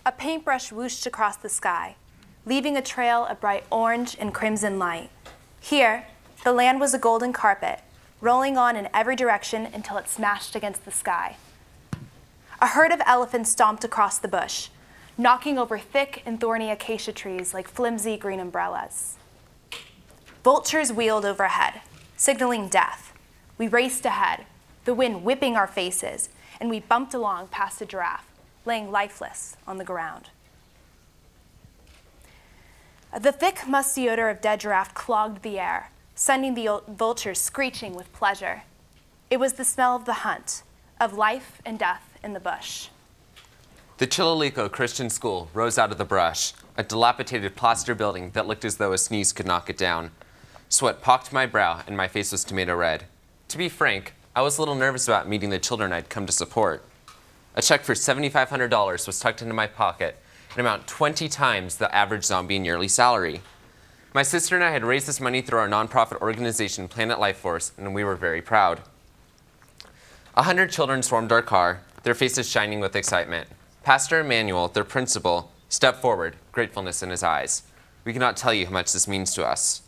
a paintbrush whooshed across the sky, leaving a trail of bright orange and crimson light. Here, the land was a golden carpet, rolling on in every direction until it smashed against the sky. A herd of elephants stomped across the bush, knocking over thick and thorny acacia trees like flimsy green umbrellas. Vultures wheeled overhead, signaling death. We raced ahead, the wind whipping our faces, and we bumped along past a giraffe, laying lifeless on the ground. The thick, musty odor of dead giraffe clogged the air, sending the vultures screeching with pleasure. It was the smell of the hunt, of life and death in the bush. The Chililico Christian School rose out of the brush, a dilapidated plaster building that looked as though a sneeze could knock it down. Sweat pocked my brow and my face was tomato red. To be frank, I was a little nervous about meeting the children I'd come to support. A check for $7,500 was tucked into my pocket, an amount 20 times the average zombie yearly salary. My sister and I had raised this money through our nonprofit organization, PLANETLifeFORCE, and we were very proud. 100 children swarmed our car, their faces shining with excitement. Pastor Emmanuel, their principal, stepped forward, gratefulness in his eyes. We cannot tell you how much this means to us.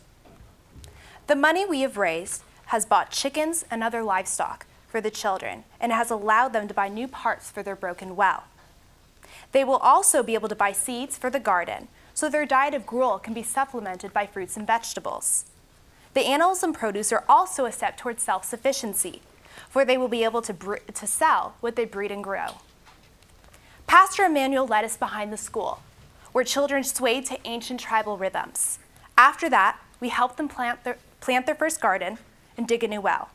The money we have raised has bought chickens and other livestock for the children and has allowed them to buy new parts for their broken well. They will also be able to buy seeds for the garden so their diet of gruel can be supplemented by fruits and vegetables. The animals and produce are also a step towards self-sufficiency, for they will be able to sell what they breed and grow. Pastor Emmanuel led us behind the school, where children swayed to ancient tribal rhythms. After that, we helped them plant their first garden and dig a new well.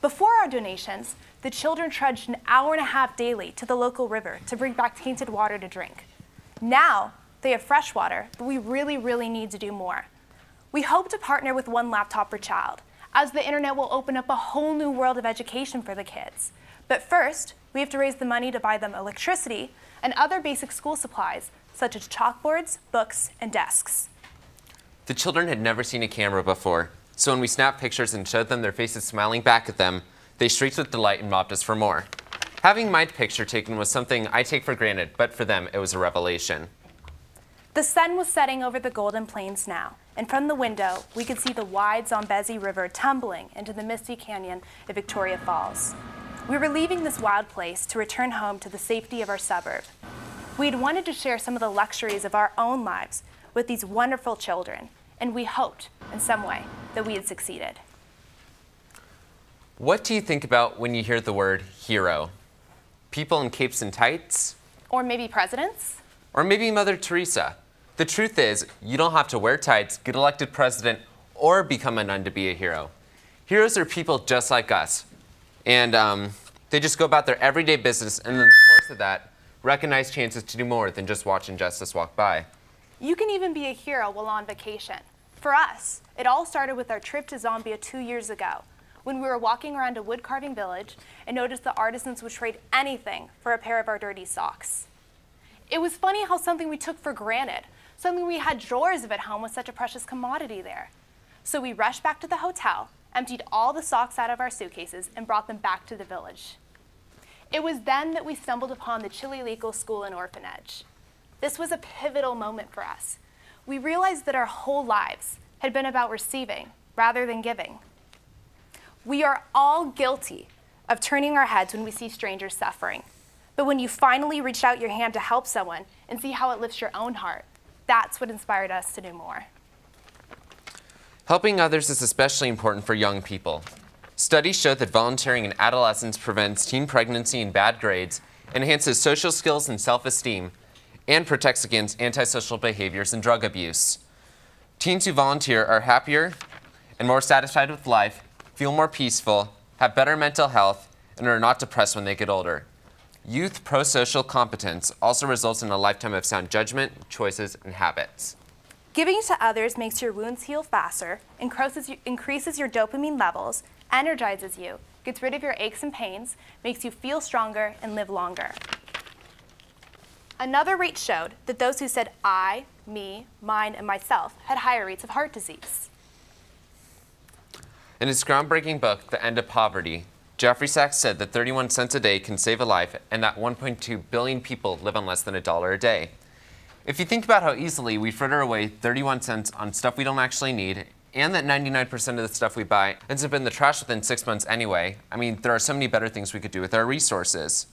Before our donations, the children trudged an hour and a half daily to the local river to bring back tainted water to drink. Now, they have fresh water, but we really need to do more. We hope to partner with one laptop per child, as the internet will open up a whole new world of education for the kids. But first, we have to raise the money to buy them electricity and other basic school supplies, such as chalkboards, books, and desks. The children had never seen a camera before, so when we snapped pictures and showed them their faces smiling back at them, they shrieked with delight and mobbed us for more. Having my picture taken was something I take for granted, but for them it was a revelation. The sun was setting over the Golden Plains now, and from the window we could see the wide Zambezi River tumbling into the misty canyon of Victoria Falls. We were leaving this wild place to return home to the safety of our suburb. We had wanted to share some of the luxuries of our own lives with these wonderful children, and we hoped, in some way, that we had succeeded. What do you think about when you hear the word hero? People in capes and tights? Or maybe presidents? Or maybe Mother Teresa? The truth is, you don't have to wear tights, get elected president, or become a nun to be a hero. Heroes are people just like us. And they just go about their everyday business, and in the course of that, recognize chances to do more than just watch injustice walk by. You can even be a hero while on vacation. For us, it all started with our trip to Zambia 2 years ago, when we were walking around a wood-carving village and noticed the artisans would trade anything for a pair of our dirty socks. It was funny how something we took for granted, something we had drawers of at home, was such a precious commodity there. So we rushed back to the hotel, emptied all the socks out of our suitcases, and brought them back to the village. It was then that we stumbled upon the Chililico School and Orphanage. This was a pivotal moment for us. We realized that our whole lives had been about receiving rather than giving. We are all guilty of turning our heads when we see strangers suffering. But when you finally reach out your hand to help someone and see how it lifts your own heart, that's what inspired us to do more. Helping others is especially important for young people. Studies show that volunteering in adolescence prevents teen pregnancy and bad grades, enhances social skills and self-esteem, and protects against antisocial behaviors and drug abuse. Teens who volunteer are happier and more satisfied with life, feel more peaceful, have better mental health, and are not depressed when they get older. Youth pro-social competence also results in a lifetime of sound judgment, choices, and habits. Giving to others makes your wounds heal faster, increases your dopamine levels, energizes you, gets rid of your aches and pains, makes you feel stronger, and live longer. Another rate showed that those who said I, me, mine, and myself had higher rates of heart disease. In his groundbreaking book, The End of Poverty, Jeffrey Sachs said that 31 cents a day can save a life and that 1.2 billion people live on less than $1 a day. If you think about how easily we fritter away 31 cents on stuff we don't actually need, and that 99% of the stuff we buy ends up in the trash within 6 months anyway, I mean, there are so many better things we could do with our resources.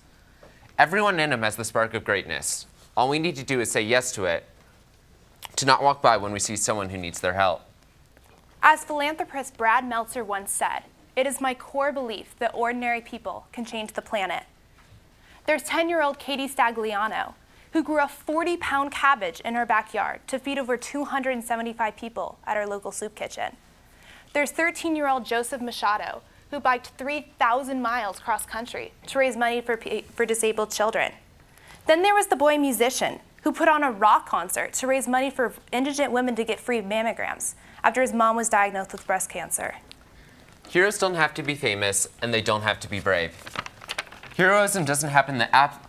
Everyone in him has the spark of greatness. All we need to do is say yes to it, to not walk by when we see someone who needs their help. As philanthropist Brad Meltzer once said, "It is my core belief that ordinary people can change the planet." There's 10-year-old Katie Stagliano, who grew a 40-pound cabbage in her backyard to feed over 275 people at her local soup kitchen. There's 13-year-old Joseph Machado, who biked 3,000 miles cross-country to raise money for disabled children. Then there was the boy musician, who put on a rock concert to raise money for indigent women to get free mammograms after his mom was diagnosed with breast cancer. Heroes don't have to be famous, and they don't have to be brave. Heroism doesn't happen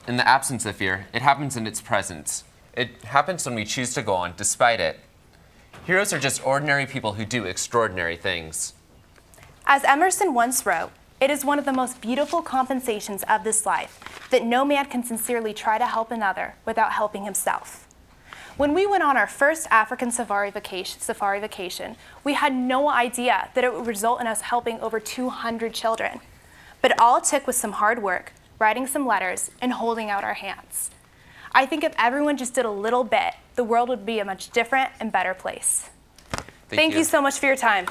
in the absence of fear, it happens in its presence. It happens when we choose to go on despite it. Heroes are just ordinary people who do extraordinary things. As Emerson once wrote, "It is one of the most beautiful compensations of this life that no man can sincerely try to help another without helping himself." When we went on our first African safari vacation, we had no idea that it would result in us helping over 200 children. But all it took was some hard work, writing some letters, and holding out our hands. I think if everyone just did a little bit, the world would be a much different and better place. Thank you so much for your time.